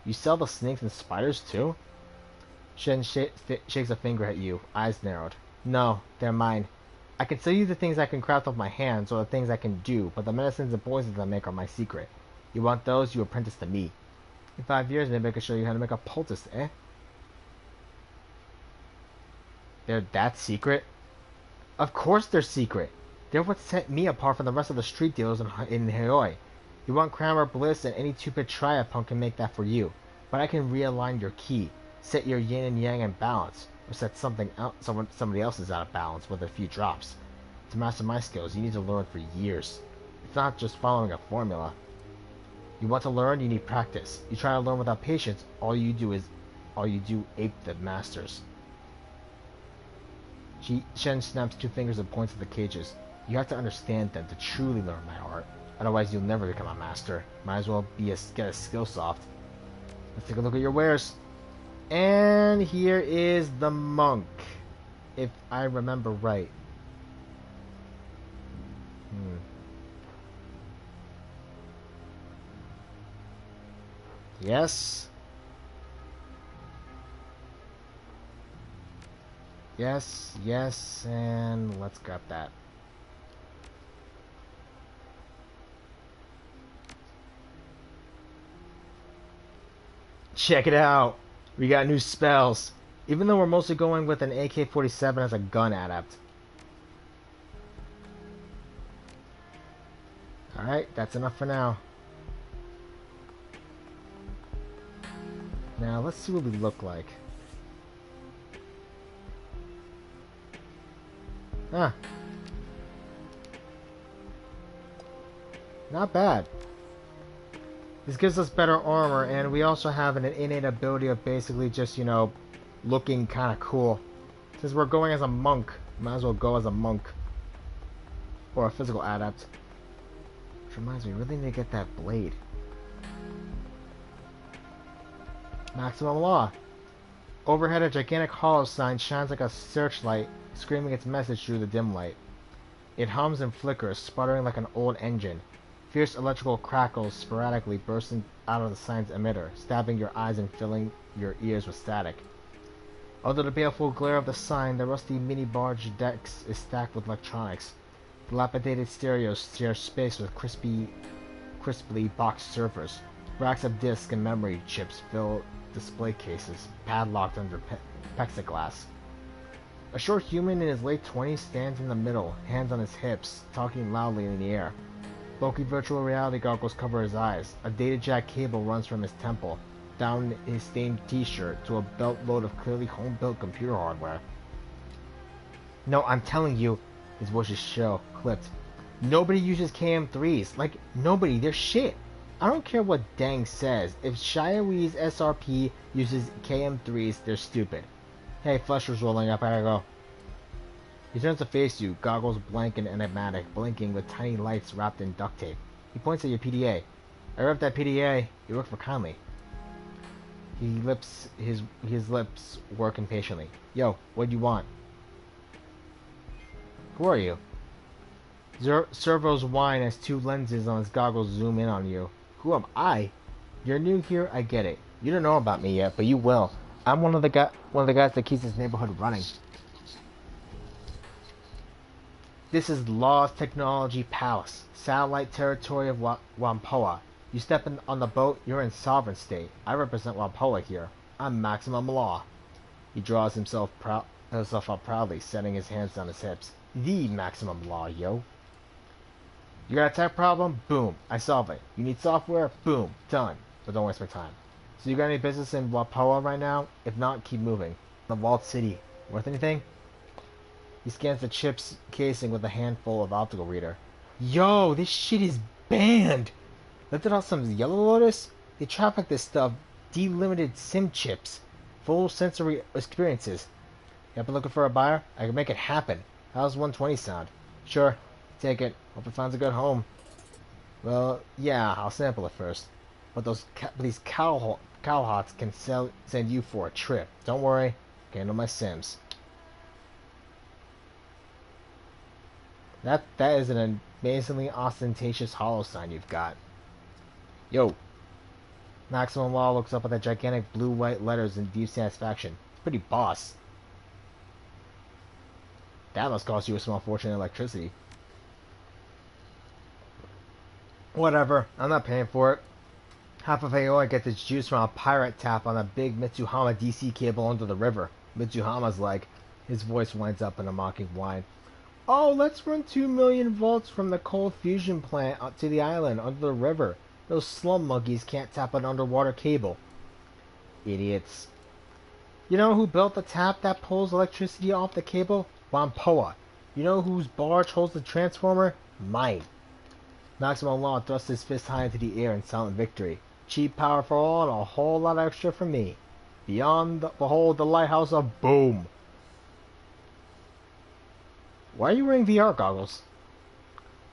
You sell the snakes and spiders too? Shen shakes a finger at you, eyes narrowed. No, they're mine. I can sell you the things I can craft with my hands, or the things I can do, but the medicines and poisons I make are my secret. You want those, you apprentice to me. In 5 years, maybe I can show you how to make a poultice, eh? They're that secret? Of course they're secret. They're what set me apart from the rest of the street dealers in Heoi. You want Kramer Bliss, and any two-bit triad punk can make that for you. But I can realign your ki, set your yin and yang in balance, or set somebody else's out of balance with a few drops. To master my skills, you need to learn for years. It's not just following a formula. You want to learn, you need practice. You try to learn without patience, all you do ape the masters. Shen snaps 2 fingers and points at the cages. You have to understand them to truly learn my art. Otherwise, you'll never become a master. Might as well get a skill soft. Let's take a look at your wares. And here is the monk, if I remember right. Yes. Yes, yes, and let's grab that. Check it out! We got new spells, even though we're mostly going with an AK-47 as a gun adept. Alright, that's enough for now. Now, let's see what we look like. Huh. Not bad. This gives us better armor, and we also have an innate ability of basically just, you know, looking kind of cool. Since we're going as a monk, might as well go as a monk. Or a physical adept. Which reminds me, we really need to get that blade. Maximum law. Overhead, a gigantic hollow sign shines like a searchlight, screaming its message through the dim light. It hums and flickers, sputtering like an old engine. Fierce electrical crackles sporadically bursting out of the sign's emitter, stabbing your eyes and filling your ears with static. Under the baleful glare of the sign, the rusty mini-barge decks is stacked with electronics. Dilapidated stereos share space with crisply boxed servers. Racks of disks and memory chips fill display cases, padlocked under plexiglass. A short human in his late 20s stands in the middle, hands on his hips, talking loudly in the air. Bulky virtual reality goggles cover his eyes. A data jack cable runs from his temple, down his stained t-shirt, to a belt load of clearly home-built computer hardware. No, I'm telling you, his voice is shrill, clipped. Nobody uses KM3s. Like, nobody. They're shit. I don't care what Deng says. If Shioi's SRP uses KM3s, they're stupid. Hey, Fletcher's rolling up. I gotta go. He turns to face you, goggles blank and enigmatic, blinking with tiny lights wrapped in duct tape. He points at your PDA. I ripped that PDA. You work for Conley. His lips work impatiently. Yo, what do you want? Who are you? Servo's whine as two lenses on his goggles zoom in on you. Who am I? You're new here, I get it. You don't know about me yet, but you will. I'm one of the guys that keeps this neighborhood running. This is Law's Technology Palace, satellite territory of Wampoa. You step on the boat, you're in sovereign state. I represent Wampoa here. I'm Maximum Law. He draws himself up proudly, setting his hands on his hips. The Maximum Law, yo. You got a tech problem? Boom, I solve it. You need software? Boom, done. But don't waste my time. So you got any business in Wampoa right now? If not, keep moving. The Vault City. Worth anything? He scans the chip's casing with a handful of optical reader. Yo, this shit is banned! Lifted out some Yellow Lotus? They traffic this stuff. Delimited SIM chips. Full sensory experiences. You been looking for a buyer? I can make it happen. How's 120 sound? Sure. Take it. Hope it finds a good home. Well, yeah, I'll sample it first. But these cowhots can send you for a trip. Don't worry. Handle my Sims. That is an amazingly ostentatious hollow sign you've got. Yo. Maximum Law looks up at the gigantic blue-white letters in deep satisfaction. It's pretty boss. That must cost you a small fortune in electricity. Whatever, I'm not paying for it. Half of Heoi gets its juice from a pirate tap on a big Mitsuhama DC cable under the river. Mitsuhama's like, his voice winds up in a mocking whine. Oh, let's run 2 million volts from the coal fusion plant out to the island under the river. Those slum monkeys can't tap an underwater cable. Idiots. You know who built the tap that pulls electricity off the cable? Wampoa. You know whose barge holds the transformer? Mine. Maximum Law thrusts his fist high into the air in silent victory. Cheap power for all and a whole lot extra for me. Behold the lighthouse of Boom. Why are you wearing VR goggles?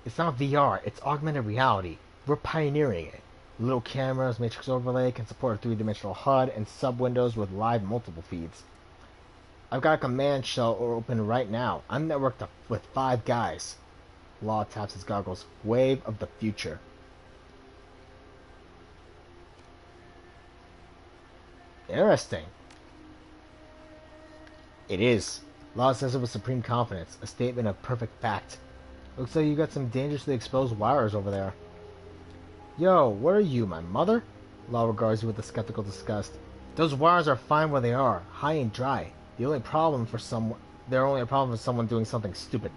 It's not VR, it's augmented reality. We're pioneering it. Little cameras, matrix overlay, can support a three-dimensional HUD, and sub-windows with live multiple feeds. I've got a command shell open right now. I'm networked up with 5 guys. Law taps his goggles. Wave of the future. Interesting. It is. Law says it with supreme confidence, a statement of perfect fact. Looks like you got some dangerously exposed wires over there. Yo, what are you, my mother? Law regards you with a skeptical disgust. Those wires are fine where they are, high and dry. They're only a problem for someone doing something stupid.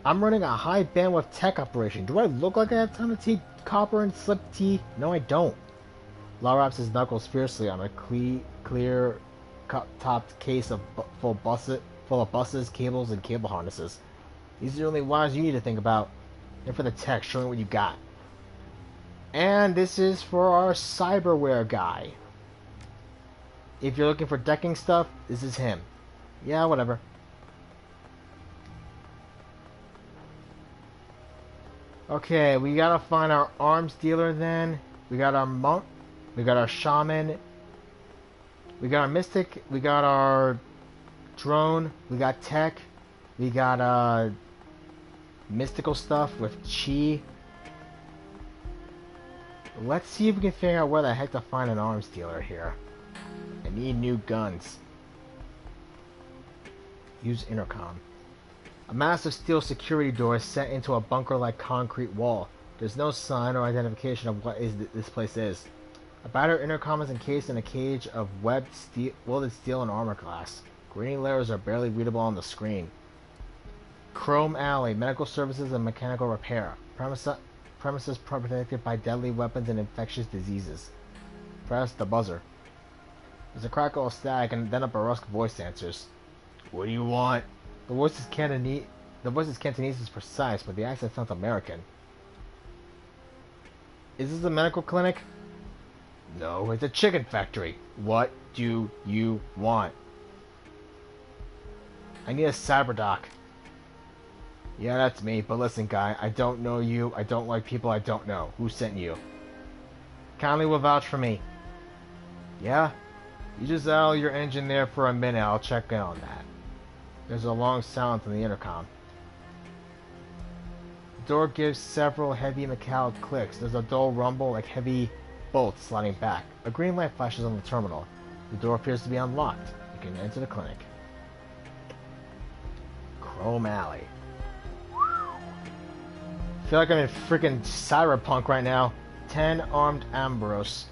I'm running a high bandwidth tech operation. Do I look like I have time to tape copper and slip tea? No, I don't. Law wraps his knuckles fiercely on a clear topped case full of buses, cables, and cable harnesses. These are the only wires you need to think about. And for the tech, showing what you got. And this is for our cyberware guy. If you're looking for decking stuff, this is him. Yeah, whatever. Okay, we gotta find our arms dealer then. We got our monk. We got our shaman. We got our mystic. We got our drone. We got tech. We got mystical stuff with chi. Let's see if we can figure out where the heck to find an arms dealer here. I need new guns. Use intercom. A massive steel security door is set into a bunker-like concrete wall. There's no sign or identification of what this place is. A battered intercom is encased in a cage of welded steel and armor glass. Green letters are barely readable on the screen. Chrome Alley, medical services and mechanical repair. Premises protected by deadly weapons and infectious diseases. Press the buzzer. There's a crackle of static and then a brusque voice answers. What do you want? The voice is Cantonese is precise, but the accent sounds American. Is this a medical clinic? No, it's a chicken factory. What do you want? I need a cyberdoc. Yeah, that's me, but listen, guy, I don't know you. I don't like people I don't know. Who sent you? Kindly will vouch for me. Yeah? You just idle your engine there for a minute. I'll check in on that. There's a long silence on the intercom. The door gives several heavy metallic clicks. There's a dull rumble like heavy bolts sliding back. A green light flashes on the terminal. The door appears to be unlocked. You can enter the clinic. Chrome Alley. I feel like I'm in freaking cyberpunk right now. 10 armed Ambrose.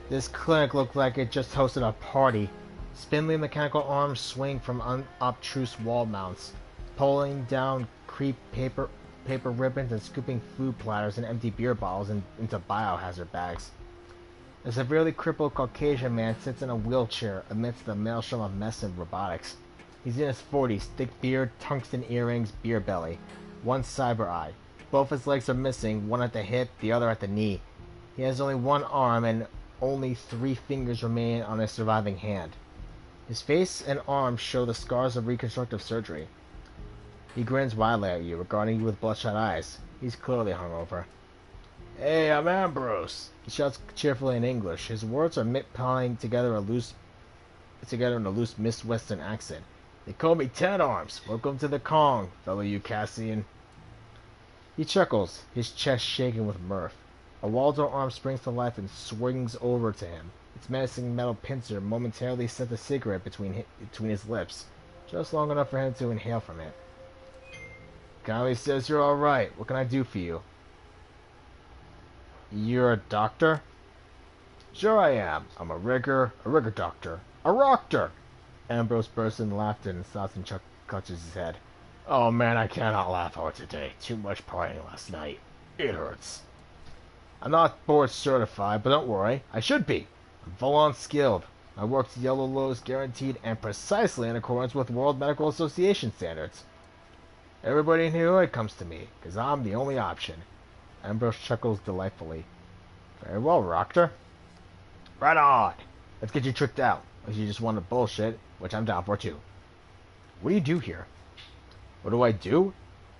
This clinic looked like it just hosted a party. Spindly mechanical arms swing from unobtrusive wall mounts, pulling down creep paper ribbons and scooping food platters and empty beer bottles into biohazard bags. A severely crippled Caucasian man sits in a wheelchair amidst a maelstrom of mess and robotics. He's in his 40s, thick beard, tungsten earrings, beer belly, one cyber eye. Both his legs are missing, one at the hip, the other at the knee. He has only one arm and only 3 fingers remain on his surviving hand. His face and arms show the scars of reconstructive surgery. He grins widely at you, regarding you with bloodshot eyes. He's clearly hungover. Hey, I'm Ambrose, he shouts cheerfully in English. His words are piling together in a loose Midwestern accent. They call me Ten Arms. Welcome to the Kong, fellow Eucassian. He chuckles, his chest shaking with mirth. A Waldo arm springs to life and swings over to him. Its menacing metal pincer momentarily sets a cigarette between his lips, just long enough for him to inhale from it. Kindly says you're alright. What can I do for you? You're a doctor? Sure I am. I'm a rigger doctor. A rockter! Ambrose bursts into laughter and stops and clutches his head. Oh man, I cannot laugh hard today. Too much partying last night. It hurts. I'm not board certified, but don't worry. I should be. I'm full-on skilled. My work's yellow lows guaranteed and precisely in accordance with World Medical Association standards. Everybody in Heoi comes to me, because I'm the only option. Ambrose chuckles delightfully. Very well, Rocker. Right on. Let's get you tricked out. Unless you just want to bullshit, which I'm down for too. What do you do here? What do I do?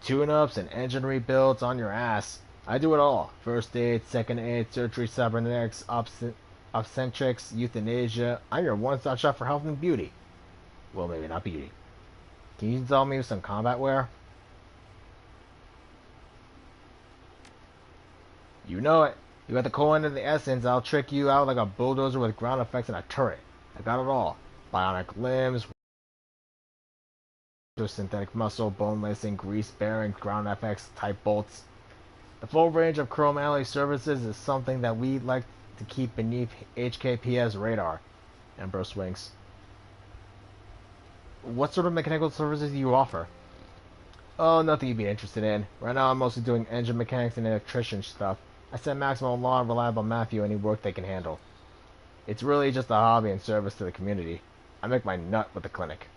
Tune-ups and engine rebuilds on your ass. I do it all. First aid, second aid, surgery, cybernetics, obstetrics, euthanasia. I'm your one-stop shop for health and beauty. Well, maybe not beauty. Can you install me with some combat wear? You know it. You got the coin and the essence, I'll trick you out like a bulldozer with ground effects and a turret. I got it all. Bionic limbs, synthetic muscle, bone lacing, grease bearings, ground effects, type bolts. The full range of Chrome Alley services is something that we'd like to keep beneath HKP's radar. Ambrose winks. What sort of mechanical services do you offer? Oh, nothing you'd be interested in. Right now I'm mostly doing engine mechanics and electrician stuff. I send Maximo along and reliable Matthew any work they can handle. It's really just a hobby and service to the community. I make my nut with the clinic.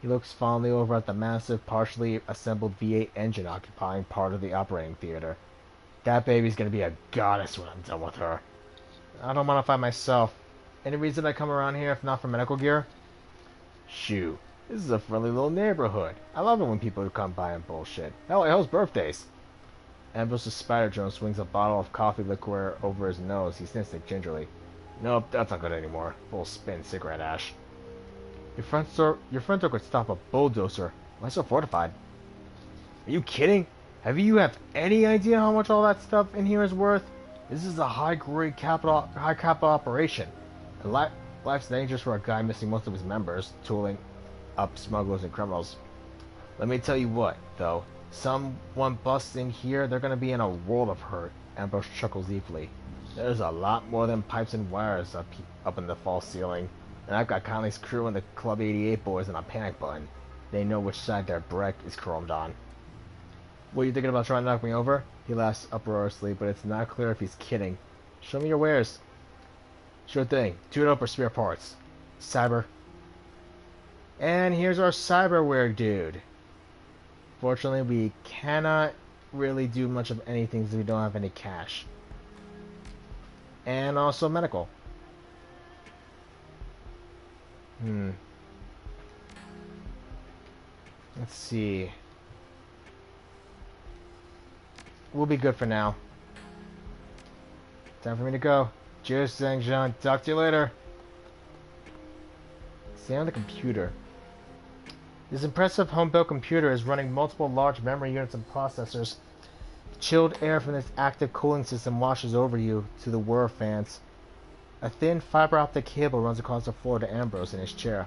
He looks fondly over at the massive, partially assembled V8 engine occupying part of the operating theater. That baby's gonna be a goddess when I'm done with her. I don't modify myself. Any reason I come around here if not for medical gear? Shoo. This is a friendly little neighborhood. I love it when people come by and bullshit. Hell, it hosts birthdays. Ambrose's spider drone swings a bottle of coffee liqueur over his nose. He sniffs it gingerly. Nope, that's not good anymore. Full spin cigarette ash. Your front door could stop a bulldozer. Why so fortified? Are you kidding? Have any idea how much all that stuff in here is worth? This is a high capital operation. And life's dangerous for a guy missing most of his members, tooling up smugglers and criminals. Let me tell you what, though. Someone busts in here, they're gonna be in a world of hurt. Ambrose chuckles deeply. There's a lot more than pipes and wires up in the false ceiling. And I've got Conley's crew and the Club 88 boys on a panic button. They know which side their break is chromed on. What are you thinking about trying to knock me over? He laughs uproariously, but it's not clear if he's kidding. Show me your wares. Sure thing. Tune up or spare parts. Cyber. And here's our cyberware dude. Fortunately, we cannot really do much of anything since we don't have any cash. And also medical. Let's see. We'll be good for now. Time for me to go. Cheers, Zhang-Zhan. Talk to you later. Stay on the computer. This impressive home-built computer is running multiple large memory units and processors. Chilled air from this active cooling system washes over you to the whir fans. A thin fiber optic cable runs across the floor to Ambrose in his chair.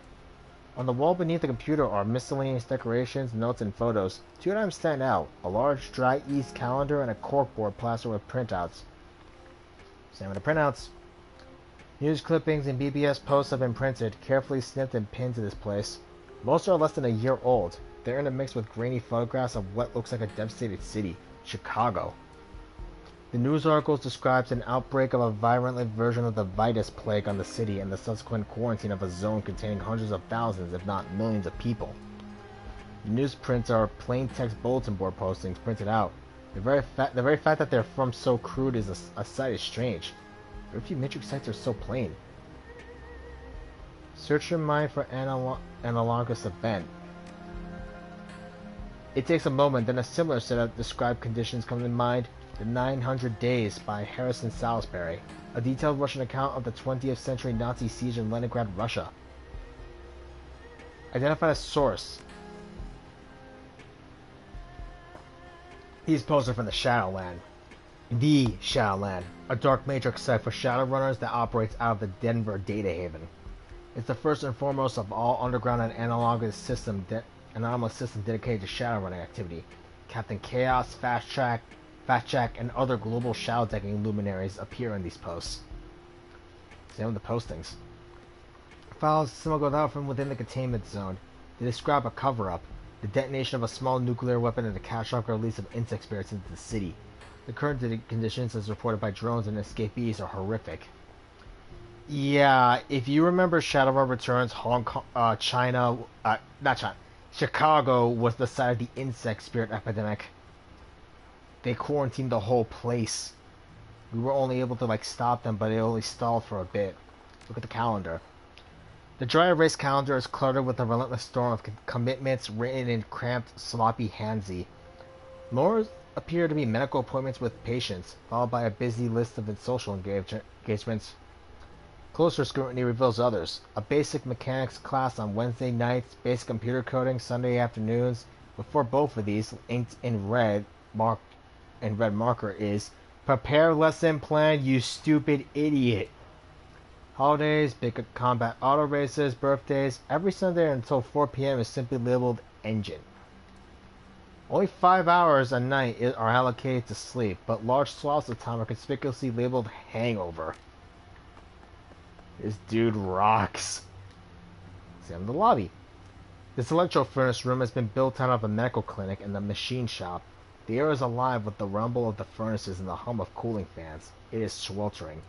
On the wall beneath the computer are miscellaneous decorations, notes, and photos. Two items stand out: a large dry east calendar and a corkboard plastered with printouts. Same with the printouts. News clippings and BBS posts have been printed, carefully snipped and pinned to this place. Most are less than a year old. They're intermixed with grainy photographs of what looks like a devastated city, Chicago. The news articles describes an outbreak of a virulent version of the Vitus plague on the city and the subsequent quarantine of a zone containing hundreds of thousands, if not millions of people. The newsprints are plain text bulletin board postings printed out. The very fact that they're from so crude is a sight is strange. Very few matrix sites are so plain. Search your mind for analogous event. It takes a moment, then a similar set of described conditions come to mind. The 900 Days by Harrison Salisbury, a detailed Russian account of the 20th century Nazi siege in Leningrad, Russia. Identify a source. He's posted from the Shadowland. The Shadowland, a dark matrix site for Shadowrunners that operates out of the Denver Data Haven. It's the first and foremost of all underground and anomalous systems dedicated to Shadowrunning activity. Captain Chaos, Fast Jack, and other global shadow decking luminaries appear in these posts. Same with the postings. Files smuggled out from within the containment zone. They describe a cover-up, the detonation of a small nuclear weapon, and the catastrophic release of insect spirits into the city. The current conditions, as reported by drones and escapees, are horrific. Yeah, if you remember Shadowrun Returns, Chicago was the site of the insect spirit epidemic. They quarantined the whole place. We were only able to stop them, but it only stalled for a bit. Look at the calendar. The dry erase calendar is cluttered with a relentless storm of commitments written in cramped, sloppy handsy. More appear to be medical appointments with patients, followed by a busy list of social engagements. Closer scrutiny reveals others. A basic mechanics class on Wednesday nights, basic computer coding Sunday afternoons. Before both of these, inked in red marker is "Prepare lesson plan, you stupid idiot." Holidays, big combat auto races, birthdays, every Sunday until 4 p.m. is simply labeled engine. Only 5 hours a night are allocated to sleep, but large swaths of time are conspicuously labeled hangover. This dude rocks. See, I'm in the lobby. This electro furnace room has been built out of a medical clinic and a machine shop. The air is alive with the rumble of the furnaces and the hum of cooling fans. It is sweltering.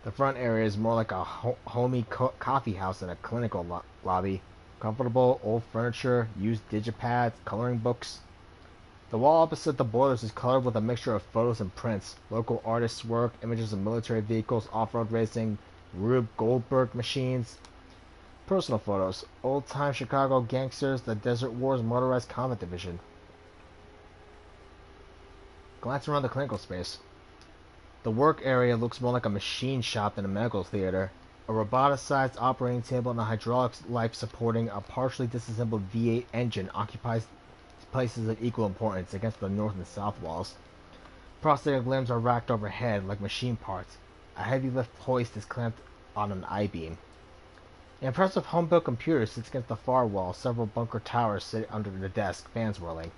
The front area is more like a homey coffee house than a clinical lobby. Comfortable, old furniture, used digipads, coloring books. The wall opposite the boilers is colored with a mixture of photos and prints, local artists' work, images of military vehicles, off-road racing, Rube Goldberg machines, personal photos, old-time Chicago gangsters, the Desert Wars Motorized Combat Division. Glance around the clinical space. The work area looks more like a machine shop than a medical theater. A roboticized operating table and a hydraulic life supporting a partially disassembled V8 engine occupies places of equal importance against the north and south walls. Prosthetic limbs are racked overhead like machine parts. A heavy lift hoist is clamped on an I-beam. An impressive home-built computer sits against the far wall. Several bunker towers sit under the desk, fans whirling.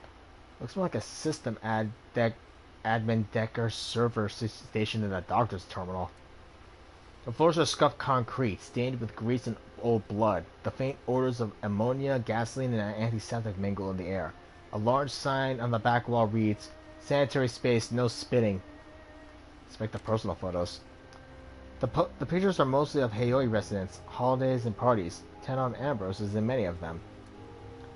Looks more like a system admin decker server station in a doctor's terminal. The floors are scuffed concrete, stained with grease and old blood. The faint odors of ammonia, gasoline, and antiseptic mingle in the air. A large sign on the back wall reads, "Sanitary space, no spitting." Inspect the personal photos. The pictures are mostly of Heoi residents, holidays, and parties. Tenon Ambrose is in many of them.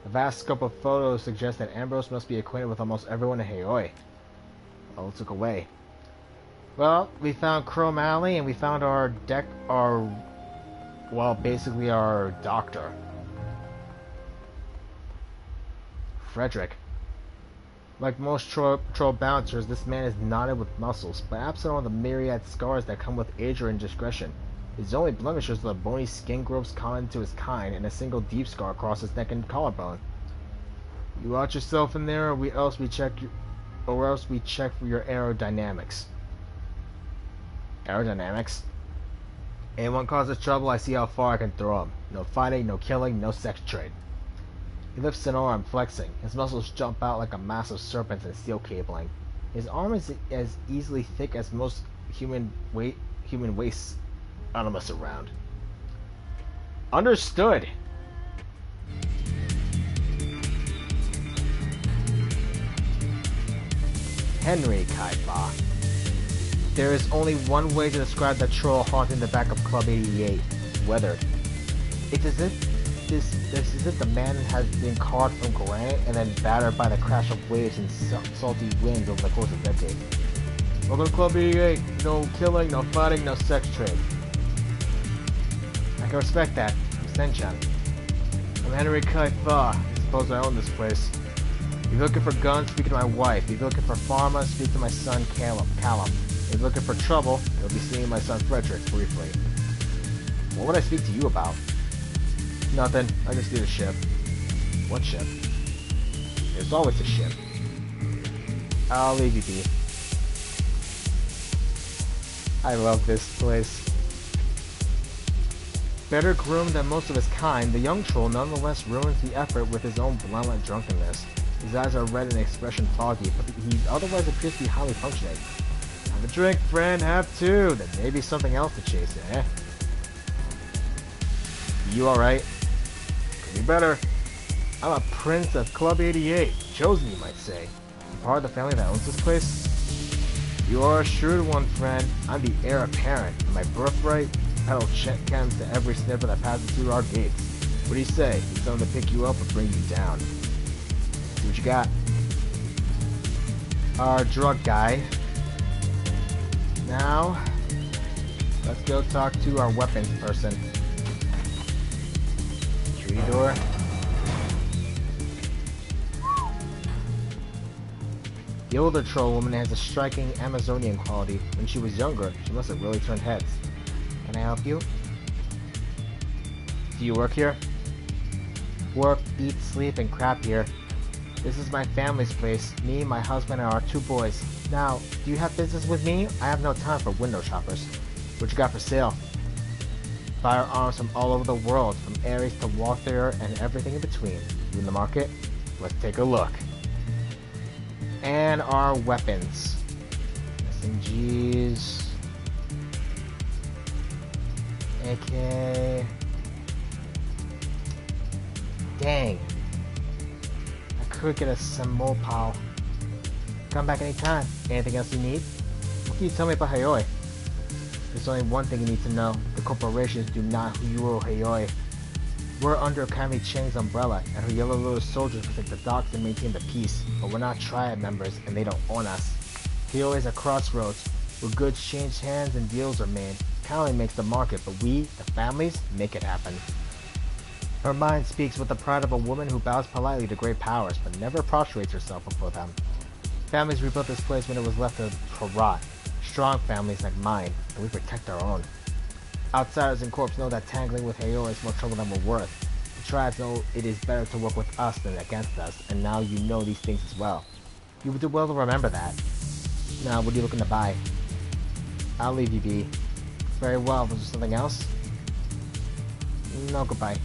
The vast scope of photos suggests that Ambrose must be acquainted with almost everyone in Heoi. Oh, it took away. Well, we found Chrome Alley and we found basically our doctor. Frederick. Like most troll bouncers, this man is knotted with muscles, but absent all the myriad scars that come with age or indiscretion. His only blemishes are the bony skin growths common to his kind and a single deep scar across his neck and collarbone. You watch yourself in there, or else we check for your aerodynamics. Aerodynamics? Anyone causes trouble, I see how far I can throw him. No fighting, no killing, no sex trade. He lifts an arm, flexing. His muscles jump out like a mass of serpents and steel cabling. His arm is as easily thick as most human waists animus around. Understood. Henry Kaifa. There is only one way to describe the troll haunting the back of Club 88. Weathered. It's as if the man has been carved from granite and then battered by the crash of waves and salty winds over the course of decades. Welcome to Club 88. No killing, no fighting, no sex trade. I can respect that. I'm Senchan. I'm Henry Kaifa. I suppose I own this place. If you're looking for guns, speak to my wife. If you're looking for pharma, speak to my son Callum. If you're looking for trouble, you'll be seeing my son Frederick briefly. What would I speak to you about? Nothing. I just need a ship. What ship? There's always a ship. I'll leave you be. I love this place. Better groomed than most of his kind, the young troll nonetheless ruins the effort with his own violent drunkenness. His eyes are red and expression foggy, but he otherwise appears to be highly functioning. Have a drink, friend. Have two. Then maybe something else to chase, eh? You alright? Could be better. I'm a prince of Club 88. Chosen, you might say. You part of the family that owns this place? You are a shrewd one, friend. I'm the heir apparent. And my birthright, peddle chems to every sniffer that passes through our gates. What do you say? Need someone to pick you up or bring you down? See what you got. Our drug guy. Now, let's go talk to our weapons person. Tree door. The older troll woman has a striking Amazonian quality. When she was younger, she must have really turned heads. Can I help you? Do you work here? Work, eat, sleep, and crap here. This is my family's place. Me, my husband, and our two boys. Now, do you have business with me? I have no time for window shoppers. What you got for sale? Firearms from all over the world, from Ares to warfare and everything in between. You in the market? Let's take a look. And our weapons. SMGs. AK. Dang. I could get a Samopal. Come back anytime. Anything else you need? What can you tell me about Heoi? There's only one thing you need to know. The corporations do not rule Heoi. We're under Kami Chang's umbrella, and her yellow little soldiers protect the docks and maintain the peace. But we're not triad members, and they don't own us. Heoi is a crossroads, where goods change hands and deals are made. Kami makes the market, but we, the families, make it happen. Her mind speaks with the pride of a woman who bows politely to great powers, but never prostrates herself before them. Families rebuilt this place when it was left to rot. Strong families like mine, and we protect our own. Outsiders and corps know that tangling with Heoi is more trouble than we're worth. The tribes know it is better to work with us than against us, and now you know these things as well. You would do well to remember that. Now, what are you looking to buy? I'll leave you be. Very well, was there something else? No, goodbye.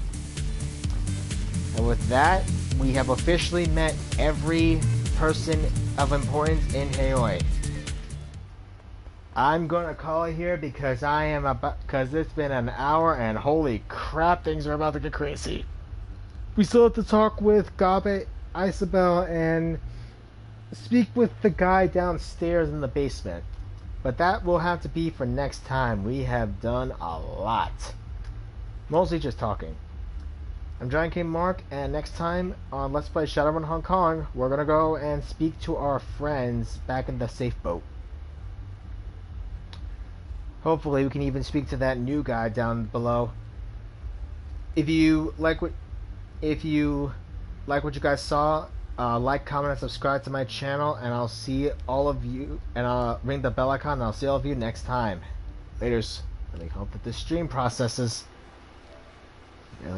And with that, we have officially met every person of importance in Heoi. I'm gonna call it here because because it's been an hour and holy crap, things are about to get crazy. We still have to talk with Gabe, Isabel, and speak with the guy downstairs in the basement. But that will have to be for next time. We have done a lot. Mostly just talking. I'm Giant King Mark, and next time on Let's Play Shadowrun Hong Kong, we're gonna go and speak to our friends back in the safe boat. Hopefully we can even speak to that new guy down below. If you like what you guys saw, like, comment, and subscribe to my channel, and I'll see all of you, and I'll ring the bell icon, and I'll see all of you next time. Laters. Really hope that this stream processes. Really.